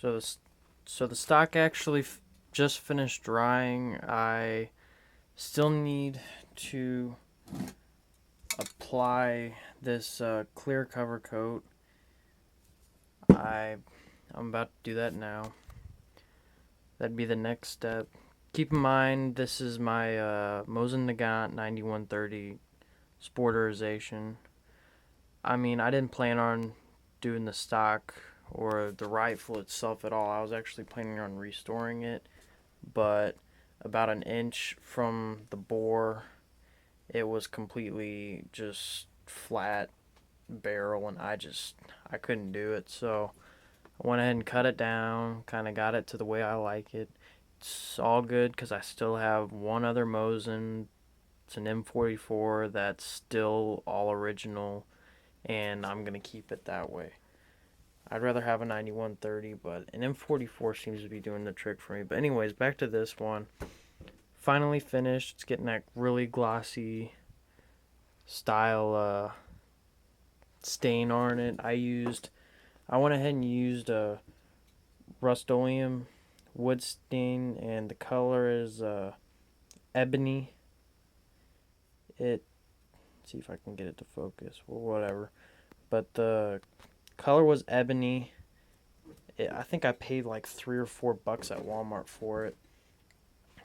So the stock actually just finished drying. I still need to apply this clear cover coat. I'm about to do that now. That'd be the next step. Keep in mind, this is my Mosin Nagant 9130 sporterization. I mean, I didn't plan on doing the stock or the rifle itself at all. I was actually planning on restoring it, but about an inch from the bore, it was completely just flat barrel, and I couldn't do it. So I went ahead and cut it down, kind of got it to the way I like it. It's all good because I still have one other Mosin. It's an M44 that's still all original, and I'm gonna keep it that way. I'd rather have a 9130, but an M44 seems to be doing the trick for me. But anyways, back to this one. Finally finished. It's getting that really glossy style stain on it. I went ahead and used a Rust-Oleum wood stain, and the color is ebony. It Let's see if I can get it to focus. Well, whatever. But the color was ebony. I think I paid like $3 or $4 at Walmart for it.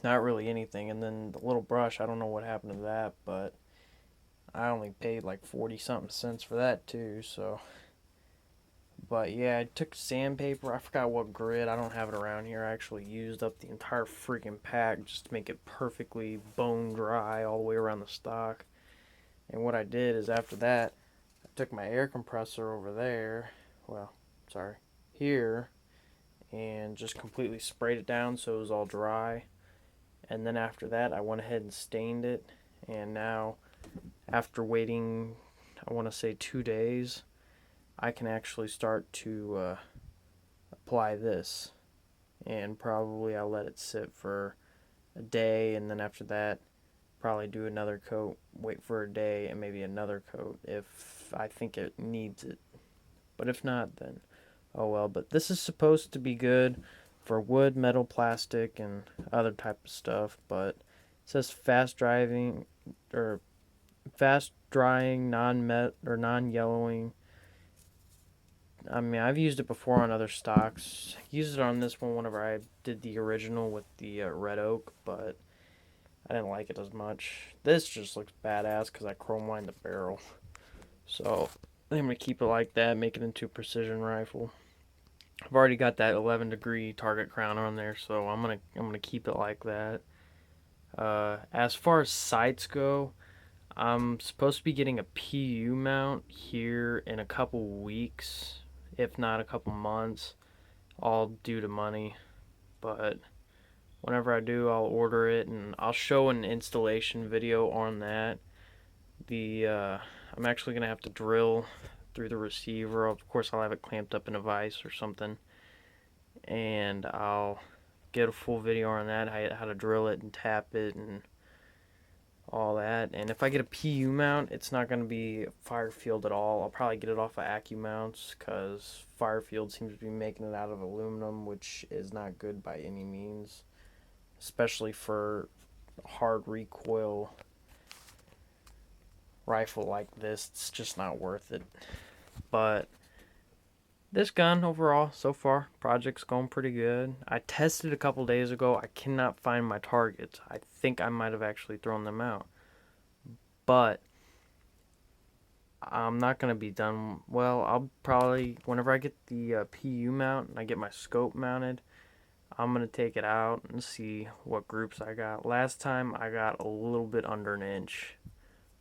Not really anything. And then the little brush, I don't know what happened to that, but I only paid like 40 something cents for that too. So, but yeah, I took sandpaper. I forgot what grit. I don't have it around here. I actually used up the entire freaking pack just to make it perfectly bone dry all the way around the stock. And what I did is after that, I took my air compressor over there. Well, sorry, here, and just completely sprayed it down so it was all dry. And then after that, I went ahead and stained it. And now, after waiting, I want to say 2 days, I can actually start to apply this. And probably I'll let it sit for a day, and then after that, probably do another coat, wait for a day, and maybe another coat if I think it needs it. But if not, then oh well. But this is supposed to be good for wood, metal, plastic, and other type of stuff. But it says fast drying, non-met or non-yellowing. I mean, I've used it before on other stocks. Used it on this one whenever I did the original with the red oak, but I didn't like it as much. This just looks badass because I chrome lined the barrel. So I think I'm gonna keep it like that, make it into a precision rifle. I've already got that 11-degree target crown on there, so I'm gonna keep it like that. As far as sights go, I'm supposed to be getting a PU mount here in a couple weeks, if not a couple months, all due to money. But whenever I do, I'll order it and I'll show an installation video on that. I'm actually gonna have to drill through the receiver. Of course, I'll have it clamped up in a vise or something, and I'll get a full video on that, how to drill it and tap it and all that. And if I get a PU mount, it's not going to be Firefield at all. I'll probably get it off of AccuMounts because Firefield seems to be making it out of aluminum, which is not good by any means, especially for hard recoil rifle like this. It's just not worth it. But this gun overall, so far, project's going pretty good. I tested a couple days ago. I cannot find my targets. I think I might have actually thrown them out. But I'm not going to be done. Well, I'll probably, whenever I get the PU mount and I get my scope mounted, I'm going to take it out and see what groups I got. Last time I got a little bit under an inch,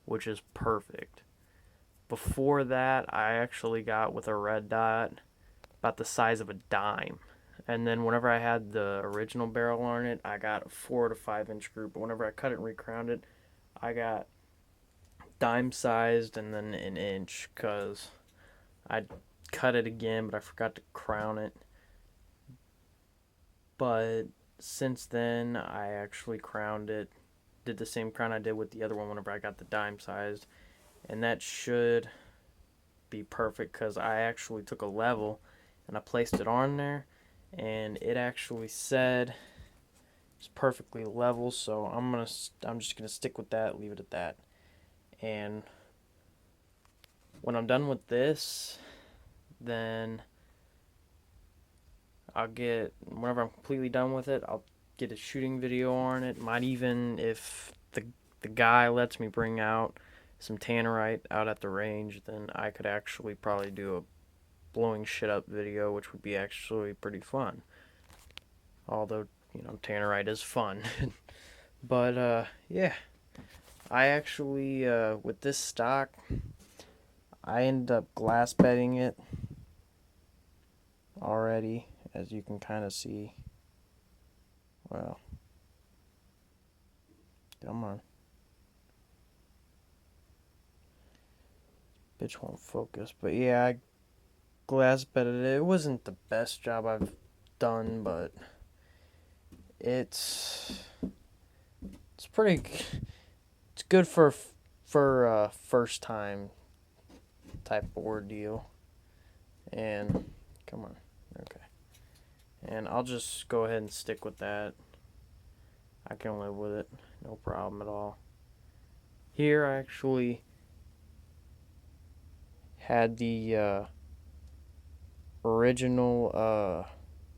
which is perfect. Before that, I actually got with a red dot about the size of a dime. And then whenever I had the original barrel on it, I got a 4 to 5 inch group. But whenever I cut it and recrowned it, I got dime sized and then an inch because I cut it again, but I forgot to crown it. But since then, I actually crowned it. Did the same crown I did with the other one whenever I got the dime sized. And that should be perfect because I actually took a level and I placed it on there, and it actually said it's perfectly level, so I'm just gonna stick with that, leave it at that. And when I'm done with this, then whenever I'm completely done with it, I'll get a shooting video on it. Might even, if the guy lets me bring out some tannerite out at the range, then I could actually probably do a blowing shit up video, which would be actually pretty fun. Although, tannerite is fun. But, yeah. I actually, with this stock, I ended up glass bedding it already, as you can kind of see. Well, come on. Bitch won't focus. But yeah, I glass bedded it. It wasn't the best job I've done, but it's pretty. It's good for first time type of ordeal. And come on, okay. And I'll just go ahead and stick with that. I can live with it, no problem at all. Here I actually had the original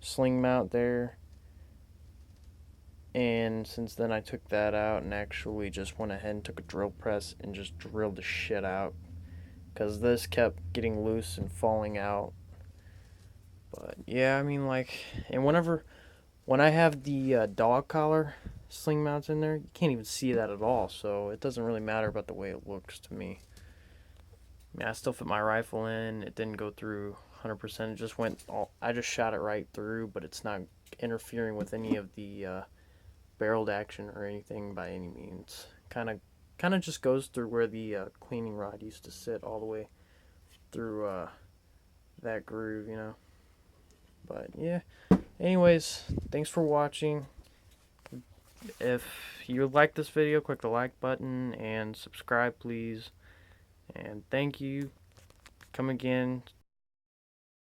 sling mount there, and since then I took that out and actually just went ahead and took a drill press and just drilled the shit out, because this kept getting loose and falling out. But yeah, I mean, like, and when I have the dog collar sling mounts in there, you can't even see that at all, so it doesn't really matter about the way it looks to me. I mean, I still fit my rifle in. It didn't go through 100%. It just I just shot it right through, but it's not interfering with any of the barreled action or anything by any means. Kind of just goes through where the cleaning rod used to sit, all the way through that groove. But yeah. Anyways, thanks for watching. If you like this video, click the like button and subscribe, please. And thank you. Come again.